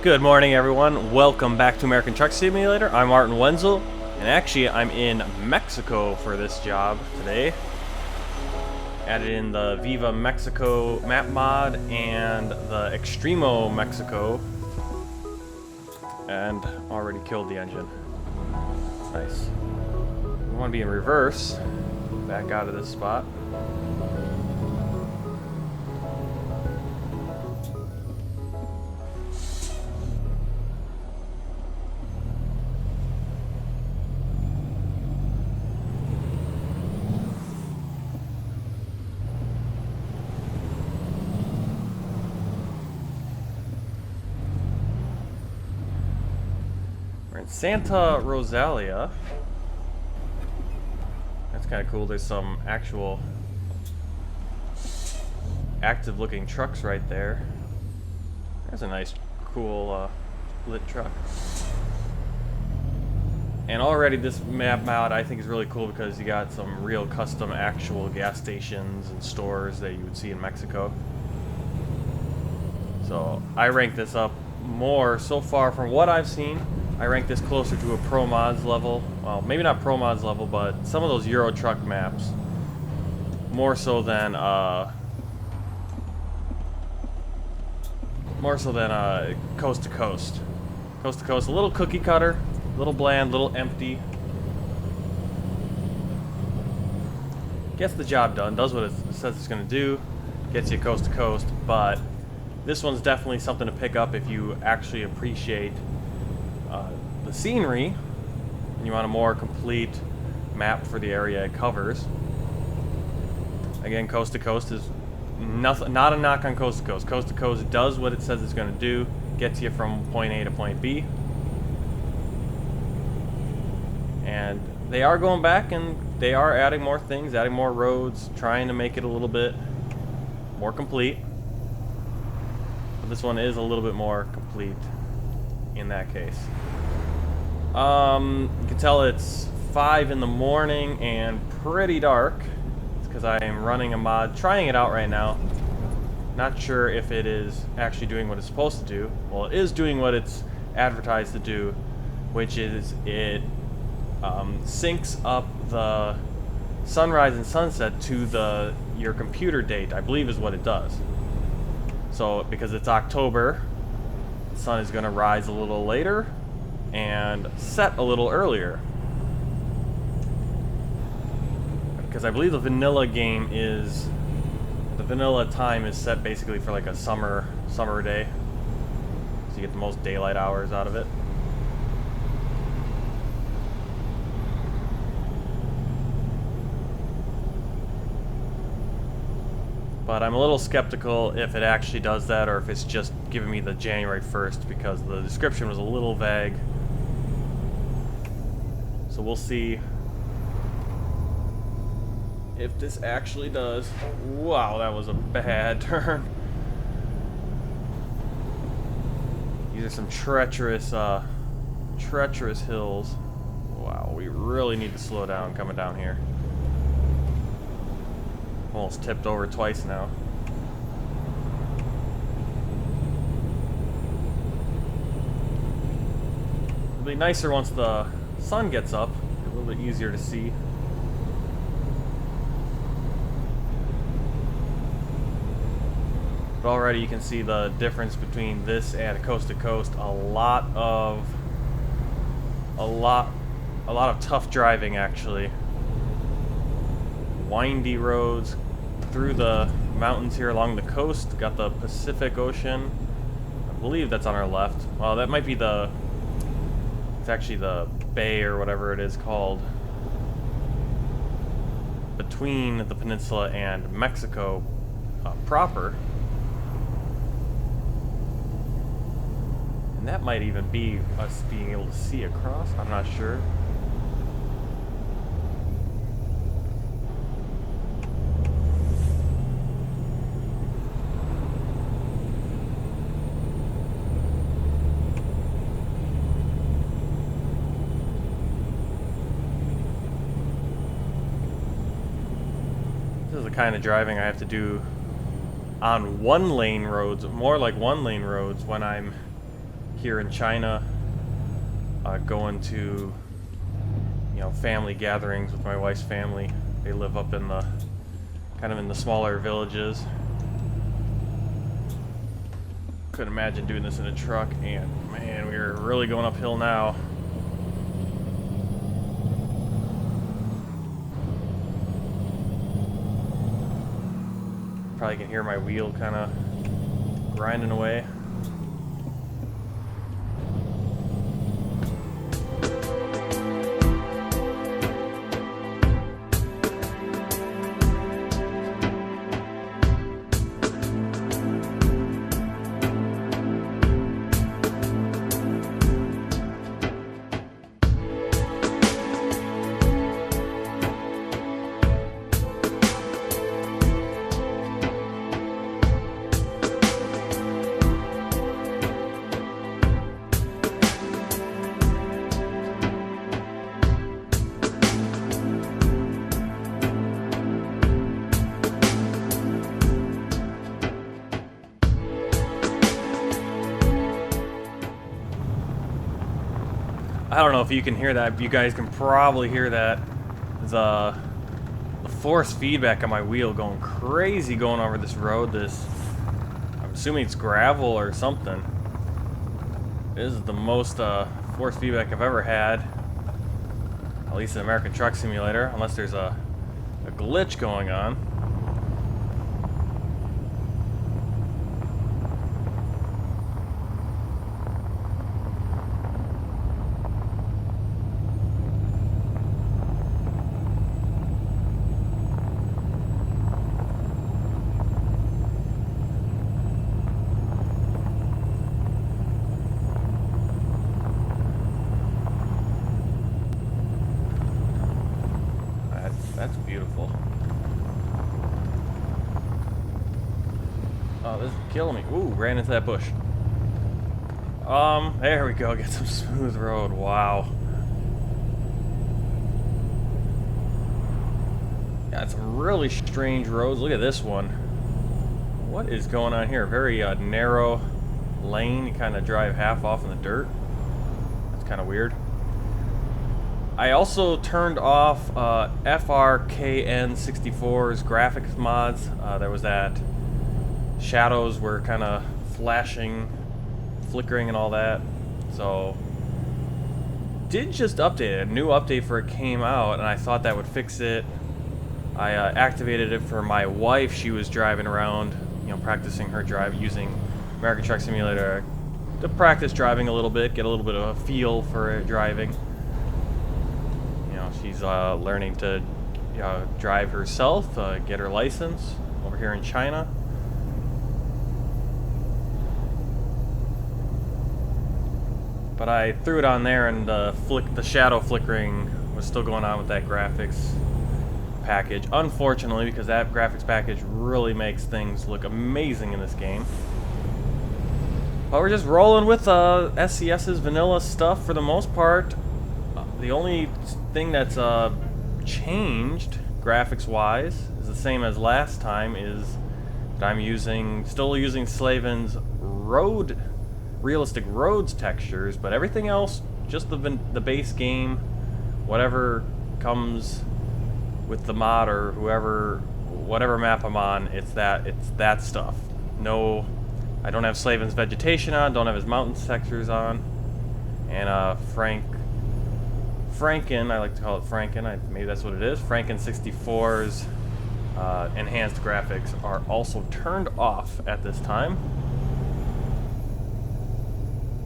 Good morning, everyone. Welcome back to American Truck Simulator. I'm Martin Wenzel, and actually I'm in Mexico for this job today. Added in the Viva Mexico map mod and the Extremo Mexico, and already killed the engine. Nice. We want to be in reverse. Back out of this spot. We're in Santa Rosalia. That's kind of cool. There's some actual active looking trucks right there. There's a nice cool lit truck. And already this map mod I think is really cool because you got some real custom actual gas stations and stores that you would see in Mexico. So I rank this up more so far from what I've seen. I rank this closer to a Pro Mods level. Well, maybe not Pro Mods level, but some of those Euro Truck maps. More so than Coast to Coast. Coast to Coast, a little cookie cutter, a little bland, a little empty. Gets the job done, does what it says it's going to do, gets you coast to coast, but this one's definitely something to pick up if you actually appreciate the scenery and you want a more complete map for the area it covers. Again, coast to coast is not a knock on coast to coast. Coast to coast does what it says it's going to do, gets you from point A to point B. And they are going back and they are adding more things, adding more roads, trying to make it a little bit more complete. But this one is a little bit more complete in that case. You can tell it's 5 in the morning and pretty dark. It's because I am running a mod, trying it out right now. Not sure if it is actually doing what it's supposed to do. Well, it is doing what it's advertised to do, which is it syncs up the sunrise and sunset to your computer date, I believe is what it does. So because it's October, the sun is going to rise a little later and set a little earlier. Because I believe the vanilla time is set basically for like a summer day. So you get the most daylight hours out of it. But I'm a little skeptical if it actually does that or if it's just giving me the January 1st because the description was a little vague. So we'll see if this actually does. Wow, that was a bad turn. These are some treacherous hills. Wow, we really need to slow down coming down here. Almost tipped over twice now. It'll be nicer once the sun gets up. A little bit easier to see. But already you can see the difference between this and coast to coast. A lot of tough driving actually. Windy roads through the mountains here along the coast. Got the Pacific Ocean. I believe that's on our left. Well, that might be it's actually the bay or whatever it is called between the peninsula and Mexico proper. And that might even be us being able to see across. I'm not sure. This is the kind of driving I have to do on one lane roads, more like one lane roads when I'm here in China, going to, you know, family gatherings with my wife's family. They live up in the, kind of in the smaller villages. Couldn't imagine doing this in a truck, and man, we are really going uphill now. Probably can hear my wheel kind of grinding away. I don't know if you can hear that. You guys can probably hear that. The force feedback on my wheel going crazy going over this road. I'm assuming it's gravel or something. This is the most force feedback I've ever had. At least in American Truck Simulator, unless there's a glitch going on. That's beautiful. Oh, this is killing me. Ooh, ran into that bush. There we go. Get some smooth road. Wow. Got some really strange roads. Look at this one. What is going on here? Very narrow lane. You kind of drive half off in the dirt. That's kind of weird. I also turned off FRKN64's graphics mods. There was that shadows were kind of flashing, flickering and all that. So, did just update it. A new update for it came out, and I thought that would fix it. I activated it for my wife. She was driving around, you know, practicing her drive using American Truck Simulator to practice driving a little bit, get a little bit of a feel for it driving. She's learning to drive herself, get her license over here in China. But I threw it on there, and the shadow flickering was still going on with that graphics package. Unfortunately, because that graphics package really makes things look amazing in this game. But we're just rolling with SCS's vanilla stuff for the most part. The only thing that's changed graphics-wise is the same as last time, is that I'm still using Slaven's realistic roads textures, but everything else, just the base game, whatever comes with the mod or whatever map I'm on, it's that stuff. No, I don't have Slaven's vegetation on, don't have his mountains textures on, and Franken, I like to call it Franken, maybe that's what it is, Franken 64's enhanced graphics are also turned off at this time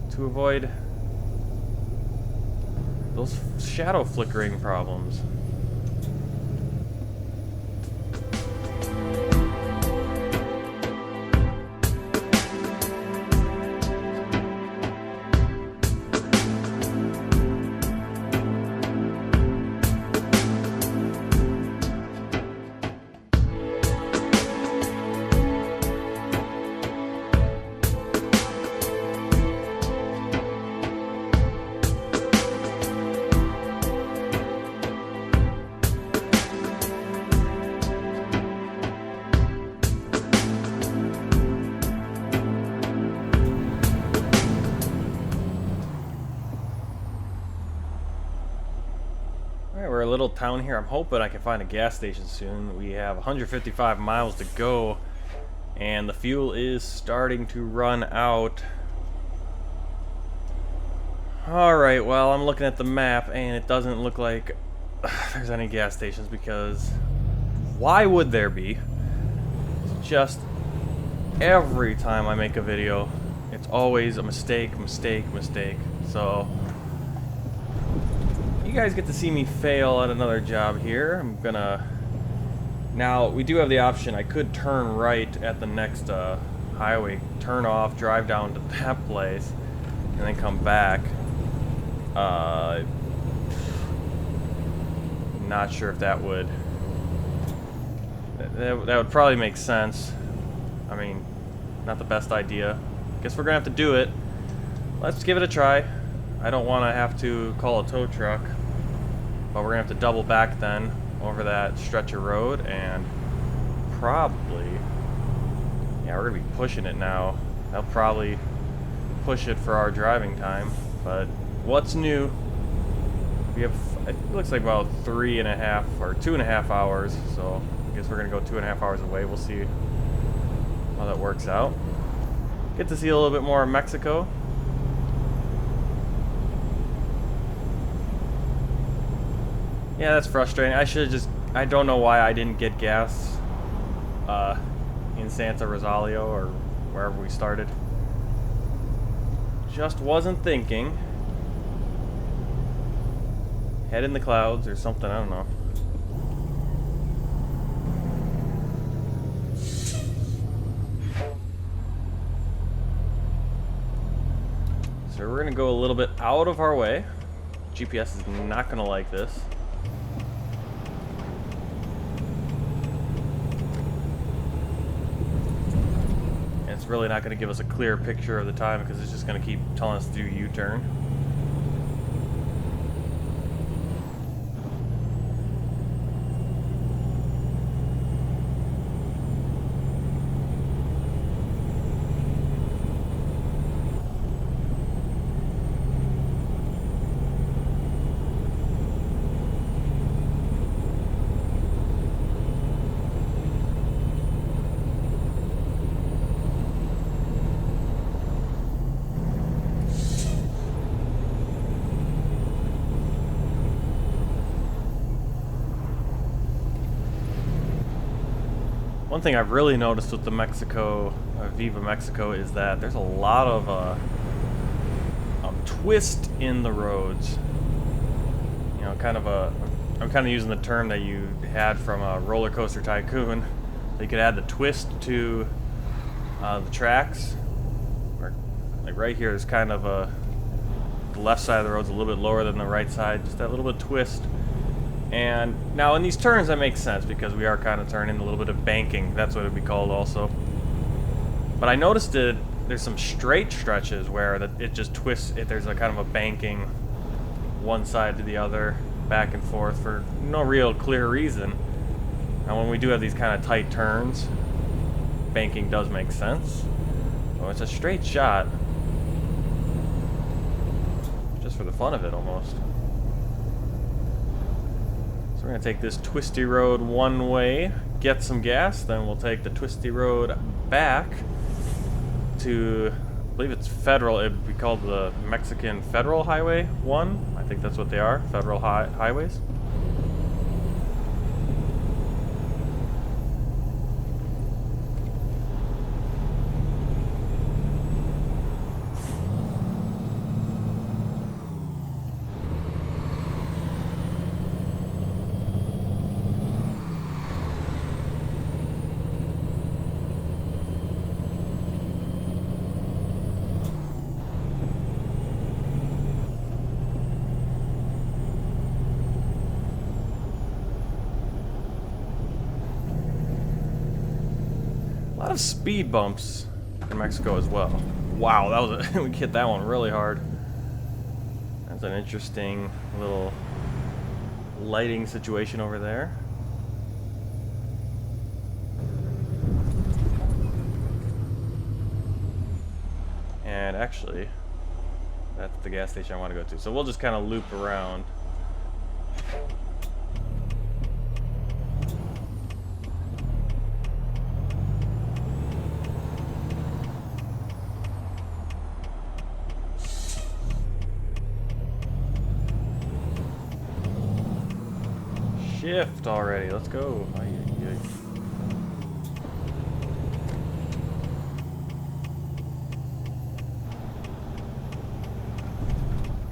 to avoid those shadow flickering problems. little town here. I'm hoping I can find a gas station soon. We have 155 miles to go, and the fuel is starting to run out. Alright, well, I'm looking at the map, and it doesn't look like there's any gas stations, because why would there be? It's just every time I make a video, it's always a mistake. So you guys get to see me fail at another job here. I'm gonna... Now, we do have the option. I could turn right at the next highway, turn off, drive down to that place, and then come back. Not sure if that would... That would probably make sense. I mean, not the best idea. Guess we're gonna have to do it. Let's give it a try. I don't want to have to call a tow truck, but we're gonna have to double back then over that stretch of road, and probably, yeah, we're gonna be pushing it now. They'll probably push it for our driving time, but what's new? We have, it looks like about 3.5 or 2.5 hours, so I guess we're gonna go 2.5 hours away. We'll see how that works out. Get to see a little bit more of Mexico. Yeah, that's frustrating. I should have just... I don't know why I didn't get gas in Santa Rosalia or wherever we started. Just wasn't thinking. Head in the clouds or something, I don't know. So we're gonna go a little bit out of our way. GPS is not gonna like this. And it's really not gonna give us a clear picture of the time because it's just gonna keep telling us to do U-turn. One thing I've really noticed with the Mexico, Viva Mexico, is that there's a lot of twist in the roads. You know, kind of I'm kind of using the term that you had from Roller Coaster Tycoon. You could add the twist to the tracks. Or, like right here is kind of the left side of the road's a little bit lower than the right side, just that little bit of twist. And now in these turns that makes sense because we are kind of turning a little bit of banking. That's what it would be called also. But I noticed that there's some straight stretches where it just twists. There's a kind of a banking one side to the other, back and forth for no real clear reason. Now when we do have these kind of tight turns, banking does make sense. Oh, it's a straight shot. Just for the fun of it almost. We're going to take this twisty road one way, get some gas, then we'll take the twisty road back to, I believe it's Federal, it'd be called the Mexican Federal Highway 1. I think that's what they are, Federal Highways. A lot of speed bumps in Mexico as well. Wow, that was we hit that one really hard. That's an interesting little lighting situation over there. And actually, that's the gas station I want to go to. So we'll just kind of loop around. shift already. Let's go. Ay, ay, ay.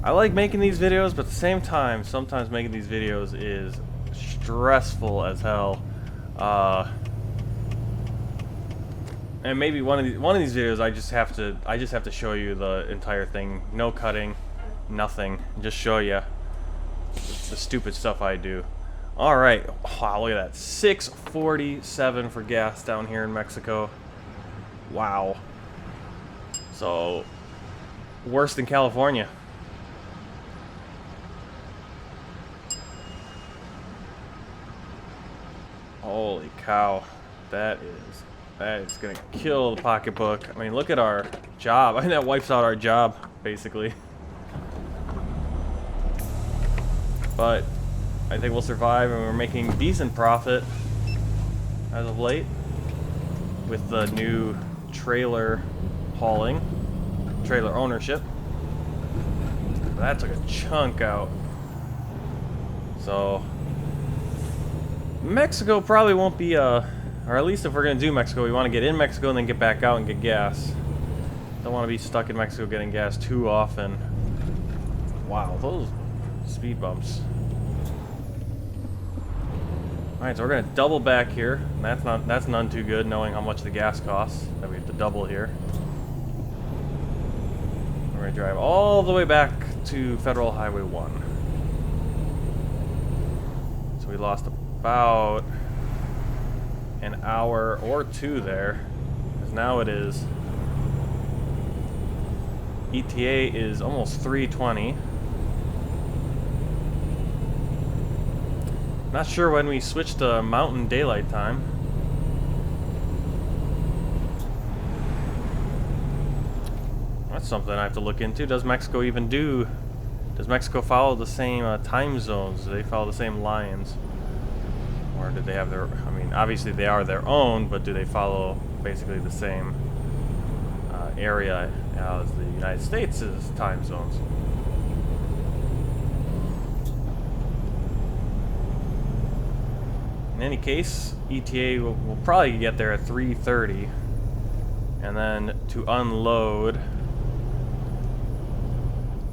I like making these videos, but at the same time, sometimes making these videos is stressful as hell. And maybe one of these videos, I just have to show you the entire thing, no cutting, nothing, just show you the stupid stuff I do. All right, wow, look at that, $6.47 for gas down here in Mexico. Wow. So worse than California. Holy cow, that is gonna kill the pocketbook. I mean, look at our job. I mean, that wipes out our job, basically. But I think we'll survive, and we're making decent profit as of late with the new trailer hauling, trailer ownership. That took a chunk out. So Mexico probably won't be or at least if we're gonna do Mexico, we want to get in Mexico and then get back out and get gas. Don't want to be stuck in Mexico getting gas too often. Wow, those speed bumps. Alright, so we're gonna double back here. That's none too good, knowing how much the gas costs that we have to double here. We're gonna drive all the way back to Federal Highway 1. So we lost about an hour or two there, because now it is ETA is almost 3:20. Not sure when we switched to Mountain Daylight Time. That's something I have to look into. Does Mexico even do? Does Mexico follow the same time zones? Do they follow the same lines? Or do they have their, I mean, obviously they are their own, but do they follow basically the same area as the United States' time zones? In any case, ETA will probably get there at 3:30, and then to unload.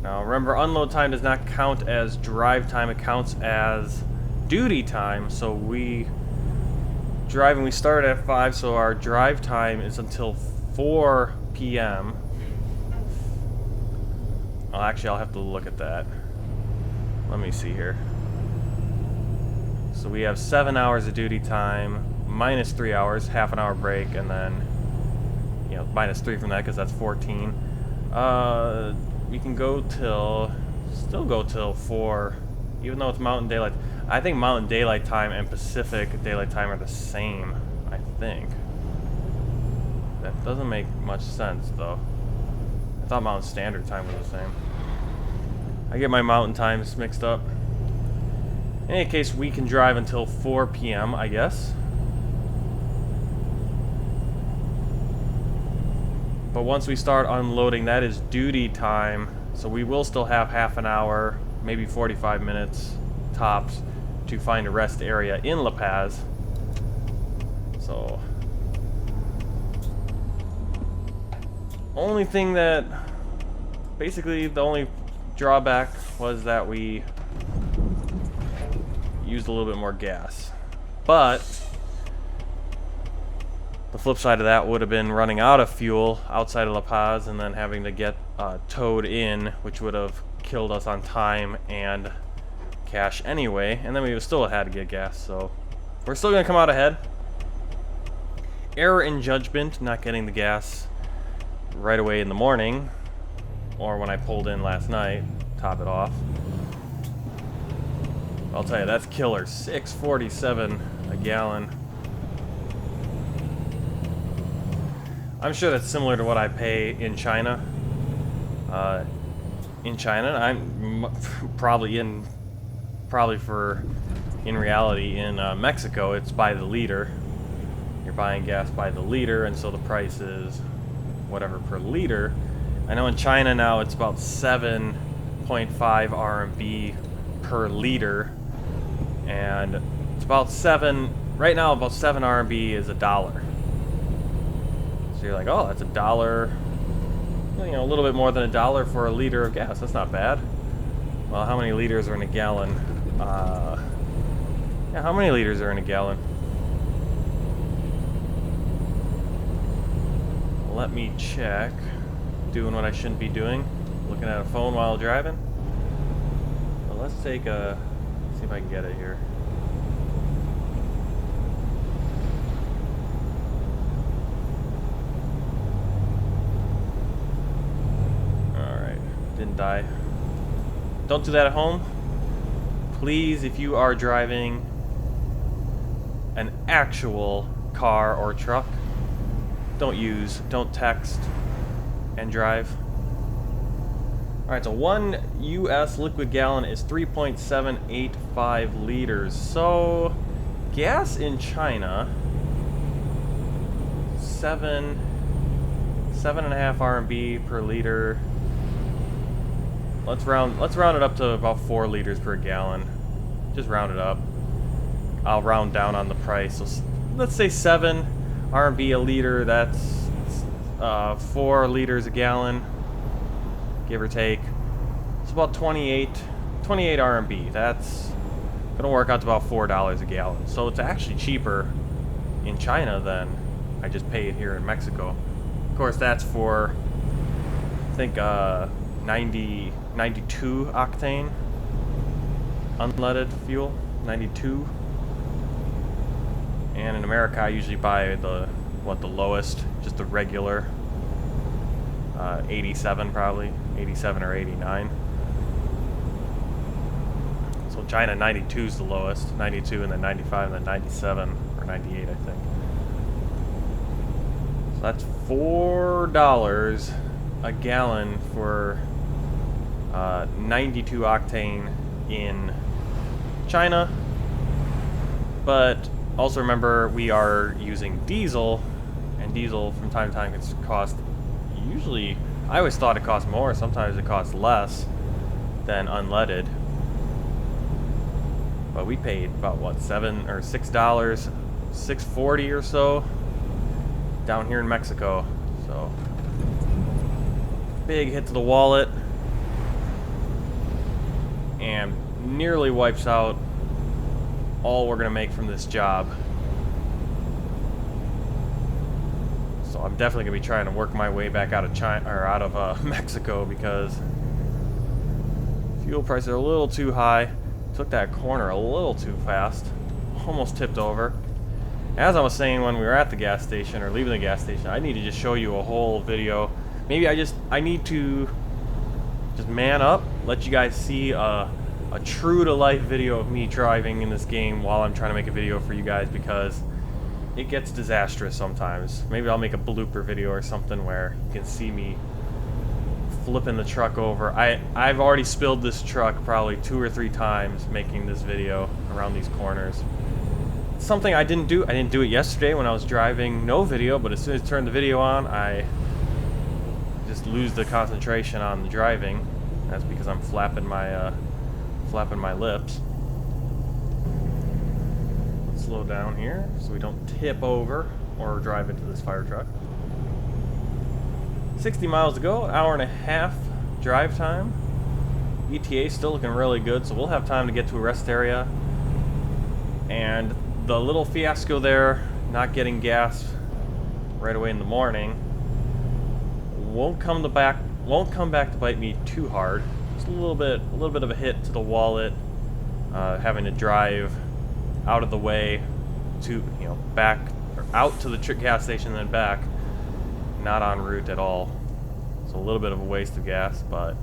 Now remember, unload time does not count as drive time, it counts as duty time. So we start at 5, so our drive time is until 4 p.m. Oh, actually, I'll have to look at that. Let me see here. So we have 7 hours of duty time, minus 3 hours, half an hour break, and then, you know, minus 3 from that because that's 14. We can still go till 4, even though it's Mountain Daylight. I think Mountain Daylight Time and Pacific Daylight Time are the same, I think. That doesn't make much sense, though. I thought Mountain Standard Time was the same. I get my mountain times mixed up. In any case, we can drive until 4 p.m., I guess. But once we start unloading, that is duty time. So we will still have half an hour, maybe 45 minutes tops, to find a rest area in La Paz. So only thing that, basically the only drawback was that we used a little bit more gas. But the flip side of that would have been running out of fuel outside of La Paz and then having to get towed in, which would have killed us on time and cash anyway, and then we still had to get gas. So we're still gonna come out ahead. Error in judgment, not getting the gas right away in the morning, or when I pulled in last night, top it off. I'll tell you, that's killer. $6.47 a gallon. I'm sure that's similar to what I pay in China. I'm probably in reality in Mexico, it's by the liter. You're buying gas by the liter, and so the price is whatever per liter. I know in China now it's about 7.5 RMB per liter, and it's about 7. Right now, about 7 RMB is $1. So you're like, oh, that's $1. You know, a little bit more than $1 for a liter of gas. That's not bad. Well, how many liters are in a gallon? Yeah, how many liters are in a gallon? Let me check. Doing what I shouldn't be doing. Looking at a phone while driving. Well, let's take a... see if I can get it here. Alright. Didn't die. Don't do that at home. Please, if you are driving an actual car or truck, don't text and drive. Alright, so 1 US liquid gallon is 3.785 liters. So, gas in China, 7.5 RMB per liter. Let's round it up to about 4 liters per gallon. Just round it up. I'll round down on the price. So let's say 7 RMB a liter. That's 4 liters a gallon, give or take. It's about 28 RMB. That's gonna work out to about $4 a gallon. So it's actually cheaper in China than I just pay it here in Mexico. Of course, that's for I think 92 octane unleaded fuel, 92. And in America, I usually buy the lowest, just the regular, 87 probably, 87 or 89. So China, 92 is the lowest, 92, and then 95, and then 97 or 98, I think. So that's $4 a gallon for 92 octane in China, but also remember we are using diesel, and diesel from time to time can cost, usually, I always thought it cost more, sometimes it costs less than unleaded. But we paid about what, $7 or $6, $6.40 or so down here in Mexico. So big hit to the wallet, and nearly wipes out all we're gonna make from this job. So I'm definitely gonna be trying to work my way back out of China, or out of Mexico, because fuel prices are a little too high. Took that corner a little too fast, almost tipped over. As I was saying when we were at the gas station, or leaving the gas station, I need to just show you a whole video. Maybe I need to just man up, let you guys see a true-to-life video of me driving in this game while I'm trying to make a video for you guys, because it gets disastrous sometimes. Maybe I'll make a blooper video or something where you can see me flipping the truck over. I've already spilled this truck probably 2 or 3 times making this video around these corners. Something I didn't do. I didn't do it yesterday when I was driving no video, but as soon as I turned the video on, I just lose the concentration on the driving. That's because I'm flapping my lips. Let's slow down here so we don't tip over or drive into this fire truck. 60 miles to go, an hour and a half drive time. ETA still looking really good, so we'll have time to get to a rest area. And the little fiasco there, not getting gas right away in the morning, won't come back to bite me too hard. Just a little bit of a hit to the wallet, having to drive out of the way to, back or out to the gas station and then back, not en route at all. So a little bit of a waste of gas, but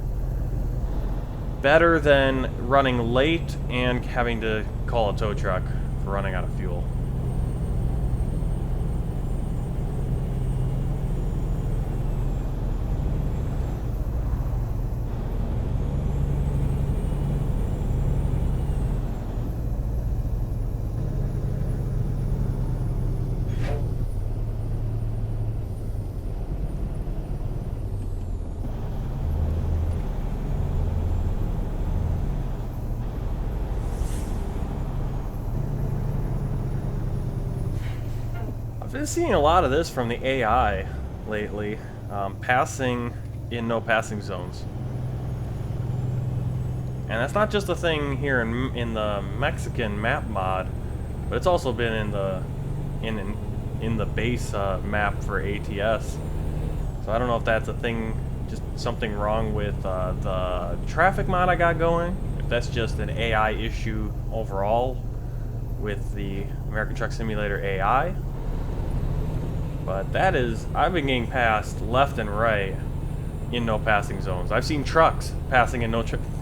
better than running late and having to call a tow truck for running out of fuel. been seeing a lot of this from the AI lately, passing in no passing zones. And that's not just a thing here in the Mexican map mod, but it's also been in the base map for ATS. So I don't know if that's a thing, just something wrong with the traffic mod I got going, if that's just an AI issue overall with the American Truck Simulator AI. But that is, I've been getting passed left and right in no passing zones. I've seen trucks passing in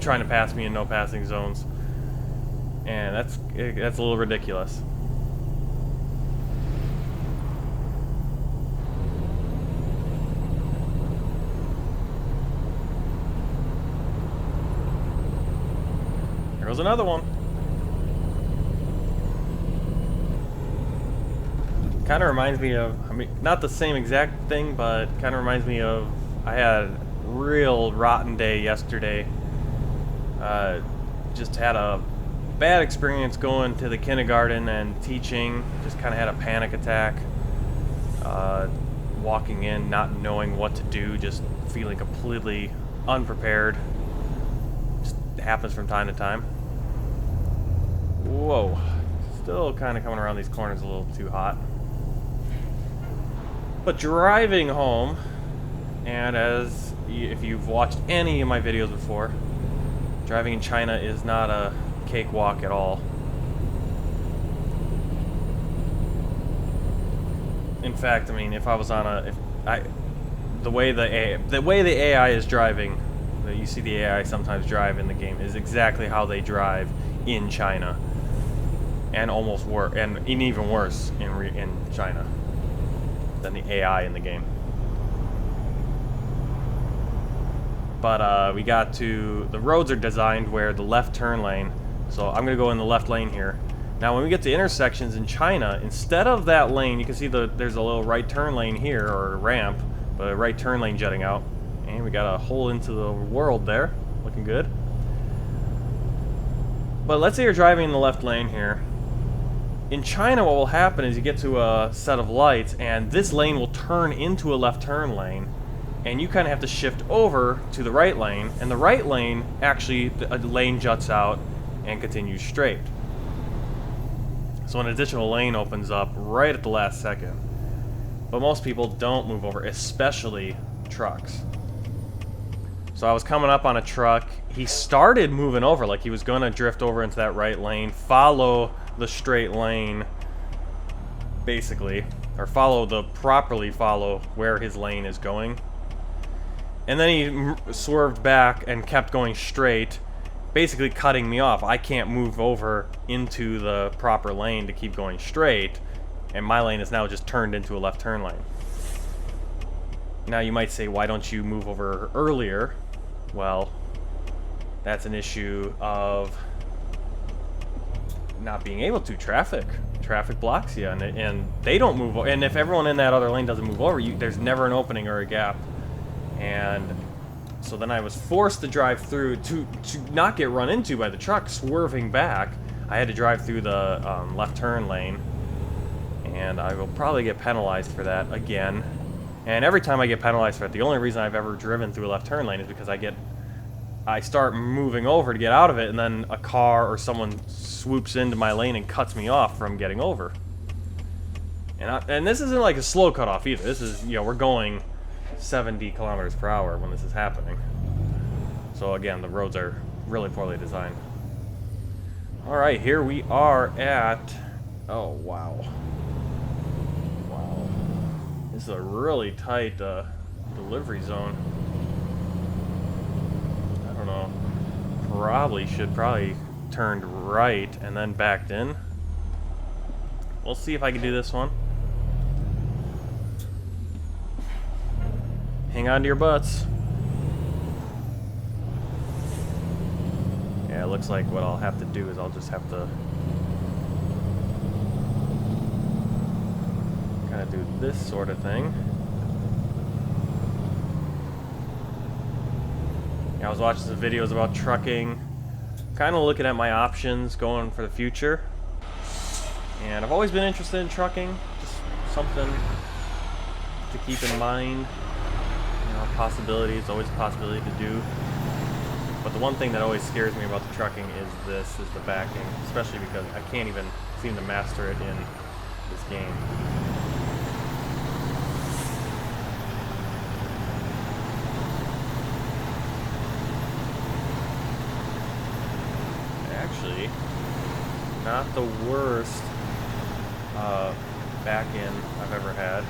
trying to pass me in no passing zones, and that's a little ridiculous. Here goes another one. Kind of reminds me of, I mean, not the same exact thing, but kind of reminds me of, I had a real rotten day yesterday. Just had a bad experience going to the kindergarten and teaching. Just kind of had a panic attack. Walking in, not knowing what to do, just feeling completely unprepared. Just happens from time to time. Whoa. Still kind of coming around these corners a little too hot. But driving home, and if you've watched any of my videos before, driving in China is not a cakewalk at all. In fact, I mean, if I was on the way the AI is driving, that you see the AI sometimes drive in the game, is exactly how they drive in China, and almost worse, and even worse in China than the AI in the game. But we got to, the roads are designed where the left turn lane, so I'm going to go in the left lane here. Now when we get to intersections in China, instead of that lane, you can see there's a little right turn lane here, or a ramp, but a right turn lane jutting out. And we got a hole into the world there, looking good. But let's say you're driving in the left lane here. In China, what will happen is you get to a set of lights, and this lane will turn into a left turn lane, and you kind of have to shift over to the right lane, and the right lane, actually, a lane juts out and continues straight. So an additional lane opens up right at the last second. But most people don't move over, especially trucks. So I was coming up on a truck, he started moving over, like he was going to drift over into that right lane, follow the straight lane, basically, or properly follow where his lane is going. And then he swerved back and kept going straight, basically cutting me off. I can't move over into the proper lane to keep going straight, and my lane is now just turned into a left turn lane. Now you might say, why don't you move over earlier? Well, that's an issue of not being able to. Traffic blocks you, and they don't move over. And if everyone in that other lane doesn't move over, there's never an opening or a gap. And so then I was forced to drive through to not get run into by the truck swerving back. I had to drive through the left turn lane, and I will probably get penalized for that again. And every time I get penalized for it, the only reason I've ever driven through a left turn lane is because I start moving over to get out of it, and then a car or someone swoops into my lane and cuts me off from getting over. And this isn't like a slow cutoff either. This is, we're going 70 kilometers per hour when this is happening. So again, the roads are really poorly designed. Alright, here we are at, oh wow. Wow. This is a really tight delivery zone. I don't know. Should probably turned right and then backed in. We'll see if I can do this one. Hang on to your butts. Yeah, it looks like what I'll have to do is I'll just have to kind of do this sort of thing. Yeah, I was watching some videos about trucking, kind of looking at my options going for the future. And I've always been interested in trucking, just something to keep in mind. You know, possibilities, always a possibility to do. But the one thing that always scares me about the trucking is the backing, especially because I can't even seem to master it in this game. Actually, not the worst back-in I've ever had.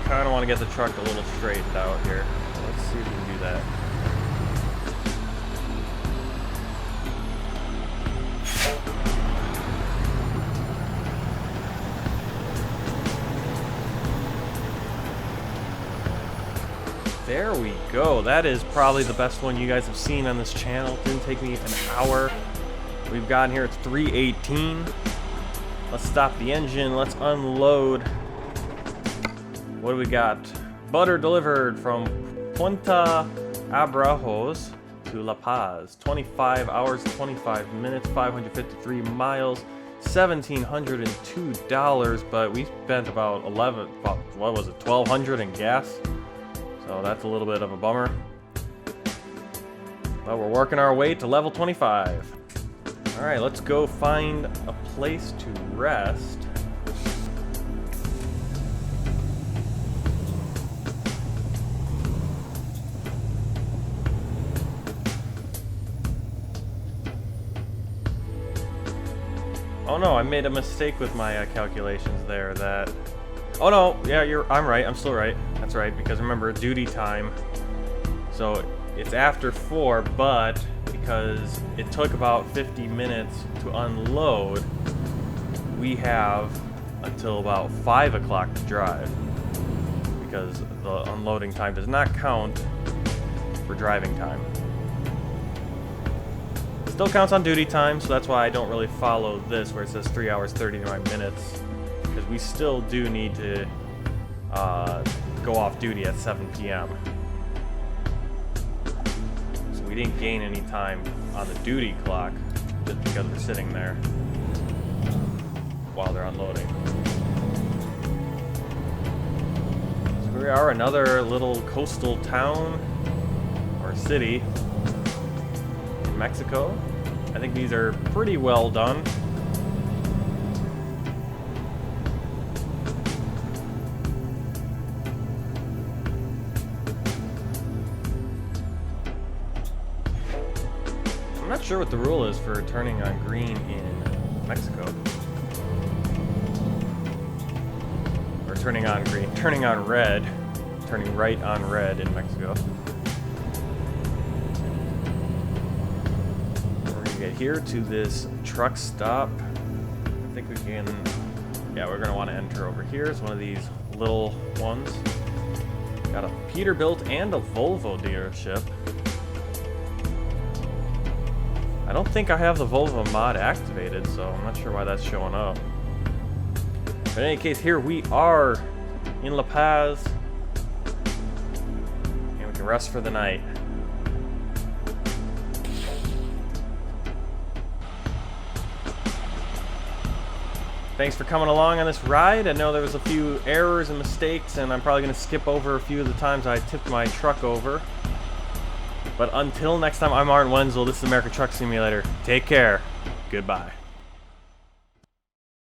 I kind of want to get the truck a little straightened out here. Let's see if we can do that. There we go. That is probably the best one you guys have seen on this channel. It didn't take me an hour. We've gotten here, it's 3:18. Let's stop the engine, let's unload. What do we got? Butter delivered from Punta Abrajos to La Paz. 25 hours, 25 minutes, 553 miles, $1,702, but we spent about what was it, $1,200 in gas. So that's a little bit of a bummer. But we're working our way to level 25. All right, let's go find a place to rest. Oh no, I made a mistake with my calculations there. Oh no, yeah, I'm right. I'm still right. That's right, because remember, duty time. So it's after 4, but because it took about 50 minutes to unload, we have until about 5 o'clock to drive. Because the unloading time does not count for driving time. Still counts on duty time, so that's why I don't really follow this where it says 3 hours 39 minutes, because we still do need to go off duty at 7 p.m. So we didn't gain any time on the duty clock just because we're sitting there while they're unloading. So we are another little coastal town or city in Mexico. I think these are pretty well done. I'm not sure what the rule is for turning on green in Mexico. Or turning on green, turning on red, turning right on red in Mexico. Get here to this truck stop. I think we can, yeah, we're gonna want to enter over here. It's one of these little ones. Got a Peterbilt and a Volvo dealership. I don't think I have the Volvo mod activated, so I'm not sure why that's showing up. But in any case, here we are in La Paz, and we can rest for the night. Thanks for coming along on this ride. I know there was a few errors and mistakes, and I'm probably going to skip over a few of the times I tipped my truck over. But until next time, I'm Martin Wenzel. This is American Truck Simulator. Take care. Goodbye.